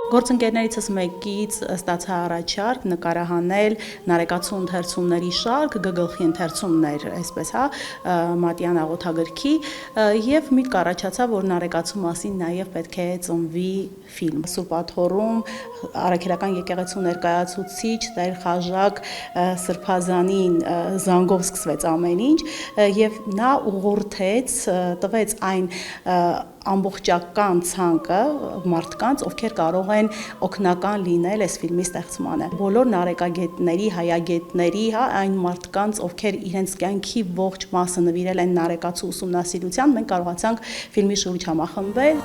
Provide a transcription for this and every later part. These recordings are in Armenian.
Գործընկերներիցս մեկից ստացա առաջարկ նկարահանել նարեկացու ընթերցումների շարք, գլխի ընթերցումներ, այսպես հա, Մատյան աղոթագրքի եւ միտք առաջացավ, որ նարեկացու մասին նաեւ պետք է ծնվի ֆիլմ։ Սուրբաթոռում Արաքելական եկեղեցու ներկայացուցիչ Տեր Խաժակ Սրբազանին զանգով սկսվեց ամեն ինչ եւ նա ուղղորդեց, տվեց այն ամբողջական ցանկը մարդկանց, ովքեր կարող են օգնական լինել այս ֆիլմի ստեղծմանը։ Բոլոր նարեկագետների, հայագետների, հա, այն մարդկանց, ովքեր իրենց կյանքի ողջ մասը նվիրել են նարեկացու ուսումնասիրության, մենք կարողացանք ֆիլմի շուրջ համախմբել։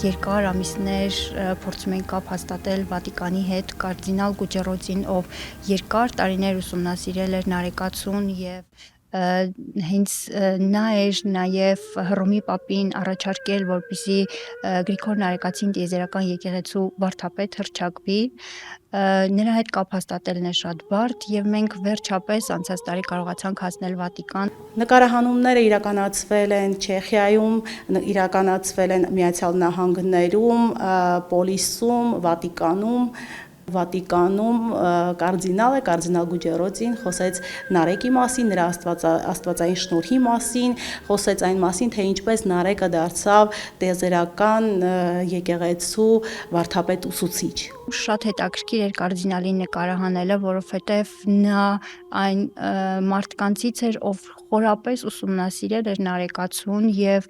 Երկար ամիսներ փորձում ենք կապ հաստատել Վատիկանի հետ, կարդինալ Գուջերոցին, ով երկար տարիներ ուսումնասիրել էր նարեկացուն եւ հենց նա էր նաև Հռոմի Պապին առաջարկել, որպեսզի Գրիգոր Նարեկացին տիեզերական եկեղեցու վարդապետ հռչակվի։ Նրա հետ կապ հաստատելն է շատ բարդ եւ մենք վերջապես անցած տարի կարողացանք հասնել Վատիկան։ Նկարահանումները իրականացվել են Չեխիայում, իրականացվել են Միացյալ Նահանգներում, Պոլիսում, Վատիկանում կարդինալ Գուջերոցին խոսեց Նարեկի մասին, նրա աստվածային շնորհի մասին, խոսեց այն մասին, թե ինչպես Նարեկը դարձավ տիեզերական եկեղեցու վարդապետ ուսուցիչ։ Շատ հետաքրքիր էր կարդինալին նկարահանելը, որովհետև նա այն մարդկանցից էր, ով խորապես ուսումնասիրել էր նարեկացուն եւ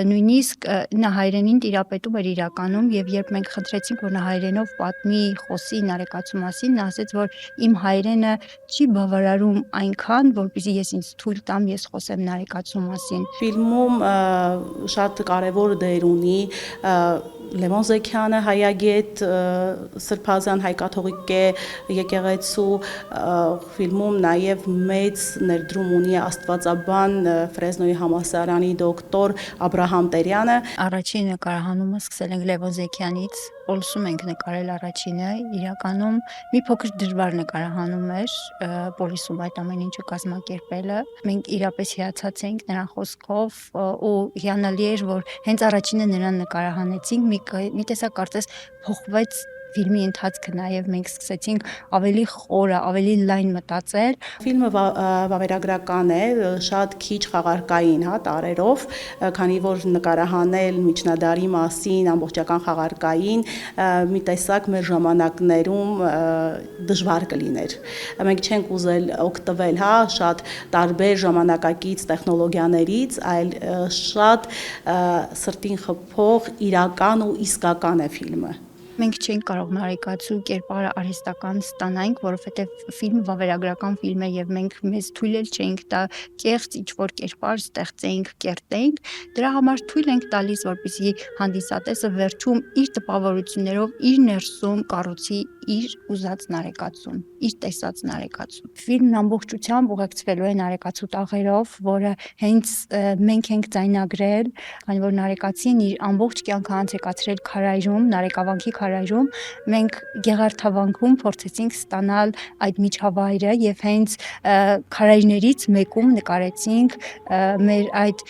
նույնիսկ նա հայրենին տիրապետում էր իրականում եւ երբ մենք խնդրեցինք, որ նա հայրենով պատմի, խոսի նարեկացու մասին, նա ասեց, որ իմ հայրենը չի բավարարում այնքան, որպեսզի ես ինձ թույլ տամ, ես խոսեմ նարեկացու մասին։ Ֆիլմում շատ կարևոր դեր ունի Լևոն Զեքյանը, հայագետ, Սրբազան հայ-կաթողիկ եկեղեցու, ֆիլմում նաև մեծ ներդրում ունի աստվածաբան Ֆրեզնոյի համալսարանի դոկտոր Աբրահամ Տերյանը։ Առաջին նկարահանումը սկսել ենք Լևոն Զեքյանից, Պոլսում ենք նկարել առաջինը, իրականում մի փոքր դժվար նկարահանում էր Պոլիսում այդ ամեն ինչը կազմակերպելը։ Մենք իրապես հիացած էինք նրա խոսքով ու հիանալի էր, որ հենց առաջինը նրան նկարահանեցինք, մի տեսակ կարծես փոխվեց ֆիլմի ընթացքը, նաև մենք սկսեցինք ավելի խորը, ավելի լայն մտածել։ Ֆիլմը վավերագրական է, շատ քիչ խաղարկային, հա, տարերով, քանի որ նկարահանել միջնադարի մասին, ամբողջական խաղարկային, մի տեսակ մեր ժամանակներում դժվար կլիներ։ Մենք չենք ուզել օգտվել, հա, շատ տարբեր ժամանակակից տեխնոլոգիաներից, այլ շատ սրտին խփող, իրական ու իսկական է ֆիլմը։ Մենք չենք կարող նարեկացու կերպարը արհեստական ստանանք, որովհետև ֆիլմը վավերագրական ֆիլմ է եւ մենք մեզ թույլ էլ չենք տա կեղծ ինչ-որ կերպար ստեղծենք, կերտենք։ Դրա համար թույլ ենք տալիս, որպեսզի հանդիսատեսը վերջում իր տպավորություններով, իր ներսում կառուցի իր ուզած նարեկացուն, իր տեսած նարեկացուն։ Ֆիլմն ամբողջությամբ ուղեկցվելու է նարեկացու տաղերով, որը հենց մենք ենք ձայնագրել, քանի որ նարեկացին իր ամբողջ կյանքը անցեկացրել քարայրում, նարեկավանքի քարայրում, մենք Գեղարդավանքում փորձեցինք ստանալ այդ միջավայրը եւ հենց քարայրներից մեկում նկարեցինք մեր այդ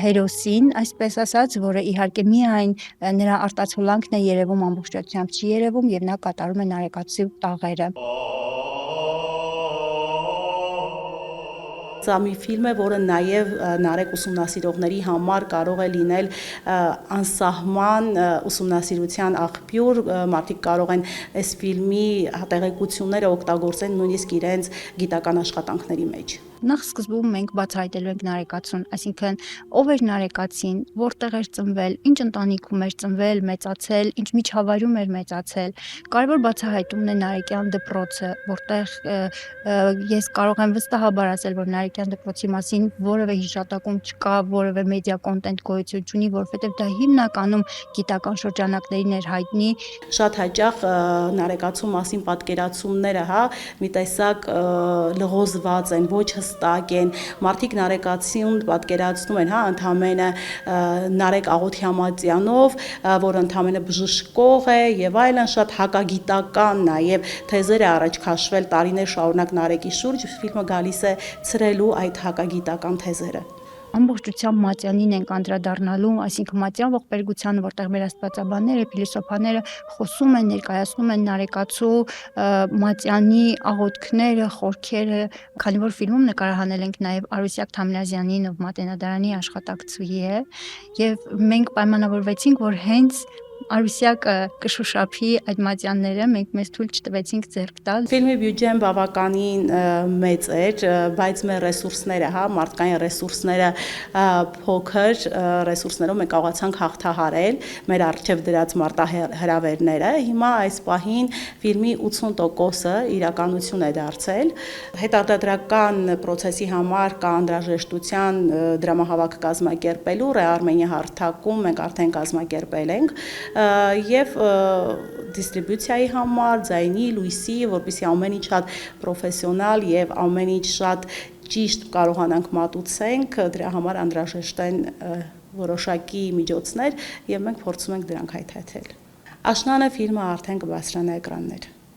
հերոսին, այսպես ասած, որը իհարկե միայն նրա արտացոլանքն է երևում, ամբողջությամբ չի երևում եւ նա կատարում է նարեկացու տաղերը։ Սա մի ֆիլմ է, որը նաև նարեկ ուսումնասիրողների համար կարող է լինել անսահման ուսումնասիրության աղբյուր, մարդիկ կարող են այս ֆիլմի տեղեկությունները օգտագործեն նույնիսկ իրենց գիտական աշխատանքների մեջ։ Նախ սկզբում մենք բացահայտելու ենք նարեկացուն, այսինքն ով էր նարեկացին, որտեղ էր ծնվել, ինչ ընտանիքում էր ծնվել, մեծացել, ինչ միջավայրում էր մեծացել։ Կարևոր բացահայտումն է նարեկյան դպրոցը, որտեղ ես կարող եմ վստահաբար ասել, որ նարեկյան դպրոցի մասին որևէ հիշատակում չկա, որևէ մեդիա կոնտենտ գոյություն չունի, որովհետև դա հիմնականում գիտական շրջանակներին էր հայտնի։ Շատ հաճախ նարեկացու մասին պատկերացումները, հա, մի տեսակ լղոզված են, ոչ հստակ են, մարդիկ նարեկացիուն պատկերացնում են, հա, ընդամենը Նարեկ Աղոթյամատյանով, որ ընդամենը բժշկող է եւ այլն, շատ հակագիտական նաեւ թեզեր է առաջ քաշվել տարիներ շարունակ Նարեկի շուրջ, ֆիլմը գալիս է ցրելու այդ հակագիտական թեզերը։ Ամբողջությամբ Մատյանին ենք անդրադառնալու, այսինքն Մատյան ողբերգությանը, որտեղ մեր աստվածաբանները, փիլիսոփաները խոսում են, ներկայացնում են Նարեկացու Մատյանի աղոթքները, խորքերը, քանի որ ֆիլմում նկարահանել ենք նաև Արուսյակ Թամրազյանին, ով Մատենադարանի աշխատակցուհի է, եւ մենք պայմանավորվեցինք, որ հենց Արուսյակը կշոշափի այդ մատյանները, մենք մեզ թույլ չտվեցինք ձեռք տալ։ Ֆիլմի բյուջեն բավականին մեծ էր, բայց մեր ռեսուրսները, հա, մարդկային ռեսուրսները փոքր ռեսուրսներով մենք կարողացանք հաղթահարել մեր առջև դրած մարտահրավերները։ Հիմա այս պահին ֆիլմի 80%-ը իրականություն է դարձել։ Հետարտադրական process-ի համար կա անհրաժեշտության դրամահավաք կազմակերպելու, Ռեարմենիա հարթակում մենք արդեն կազմակերպել ենք եւ դիստրիբյուցիայի համար, ձայնի, լույսի, որպեսզի ամեն ինչ շատ պրոֆեսիոնալ եւ ամեն ինչ շատ ճիշտ կարողանանք մատուցենք, դրա համար անհրաժեշտ են որոշակի միջոցներ եւ մենք փորձում ենք դրանք հայթայթել։ Աշնանը ֆիլմը արդեն կբարձրանա էկրաններ։